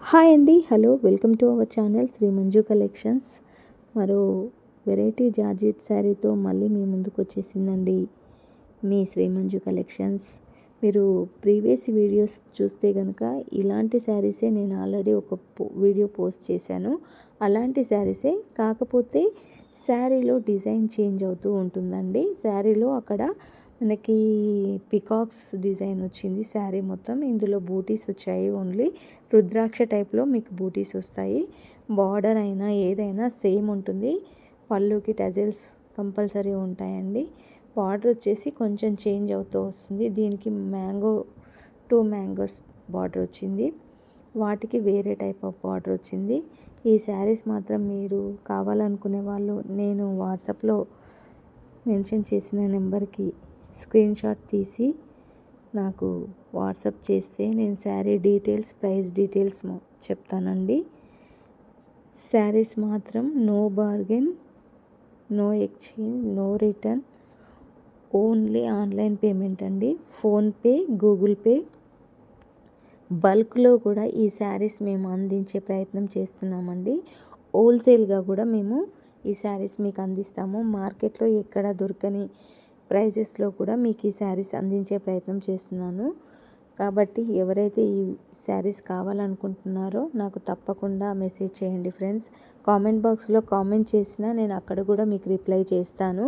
Hi అండి, hello, welcome to our channel Shri Manju collections. మరో variety georgette శారీతో మళ్ళీ మీ ముందుకు వచ్చేసిందండి మీ శ్రీ మంజు కలెక్షన్స్. మీరు ప్రీవియస్ వీడియోస్ చూస్తే కనుక ఇలాంటి శారీసే నేను ఆల్రెడీ ఒక వీడియో పోస్ట్ చేశాను. అలాంటి శారీసే, కాకపోతే శారీలో డిజైన్ చేంజ్ అవుతూ ఉంటుందండి. శారీలో అక్కడ మనకి పికాక్స్ డిజైన్ వచ్చింది శారీ మొత్తం. ఇందులో బూటీస్ వచ్చాయి, ఓన్లీ రుద్రాక్ష టైప్లో మీకు బూటీస్ వస్తాయి. బార్డర్ అయినా ఏదైనా సేమ్ ఉంటుంది. పళ్ళుకి టజల్స్ కంపల్సరీ ఉంటాయండి. బార్డర్ వచ్చేసి కొంచెం చేంజ్ అవుతూ వస్తుంది. దీనికి టూ మ్యాంగోస్ బార్డర్ వచ్చింది, వాటికి వేరే టైప్ ఆఫ్ బార్డర్ వచ్చింది. ఈ శారీస్ మాత్రం మీరు కావాలనుకునే వాళ్ళు నేను వాట్సాప్లో మెన్షన్ చేసిన నెంబర్కి స్క్రీన్ షాట్ తీసి నాకు వాట్సాప్ చేస్తే నేను శారీ డీటెయిల్స్, ప్రైస్ డీటెయిల్స్ చెప్తానండి. శారీస్ మాత్రం no bargain, no exchange, no return, only online payment అండి. PhonePe, Google Pay. బల్క్లో కూడా ఈ శారీస్ మేము అందించే ప్రయత్నం చేస్తున్నామండి. హోల్సేల్గా కూడా మేము ఈ శారీస్ మీకు అందిస్తాము. మార్కెట్లో ఎక్కడ దొరకని ప్రైజెస్లో కూడా మీకు ఈ శారీస్ అందించే ప్రయత్నం చేస్తున్నాను. కాబట్టి ఎవరైతే ఈ శారీస్ కావాలనుకుంటున్నారో నాకు తప్పకుండా మెసేజ్ చేయండి ఫ్రెండ్స్. కామెంట్ బాక్స్లో కామెంట్ చేసినా నేను అక్కడ కూడా మీకు రిప్లై చేస్తాను.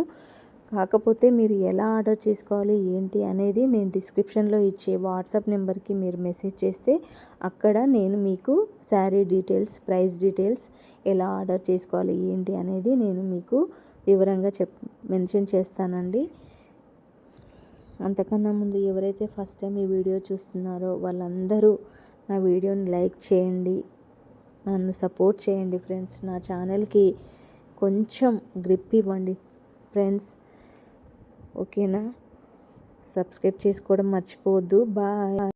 కాకపోతే మీరు ఎలా ఆర్డర్ చేసుకోవాలి ఏంటి అనేది నేను డిస్క్రిప్షన్లో ఇచ్చే వాట్సాప్ నెంబర్కి మీరు మెసేజ్ చేస్తే అక్కడ నేను మీకు శారీ డీటెయిల్స్, ప్రైస్ డీటెయిల్స్, ఎలా ఆర్డర్ చేసుకోవాలి ఏంటి అనేది నేను మీకు వివరంగా మెన్షన్ చేస్తానండి. అంతకన్నా ముందు ఎవరైతే ఫస్ట్ టైం ఈ వీడియో చూస్తున్నారో వాళ్ళందరూ నా వీడియోని లైక్ చేయండి, నన్ను సపోర్ట్ చేయండి ఫ్రెండ్స్. నా ఛానల్కి కొంచెం గ్రిప్ ఇవ్వండి ఫ్రెండ్స్, ఓకేనా? సబ్స్క్రైబ్ చేసుకోవడం మర్చిపోవద్దు. బాయ్.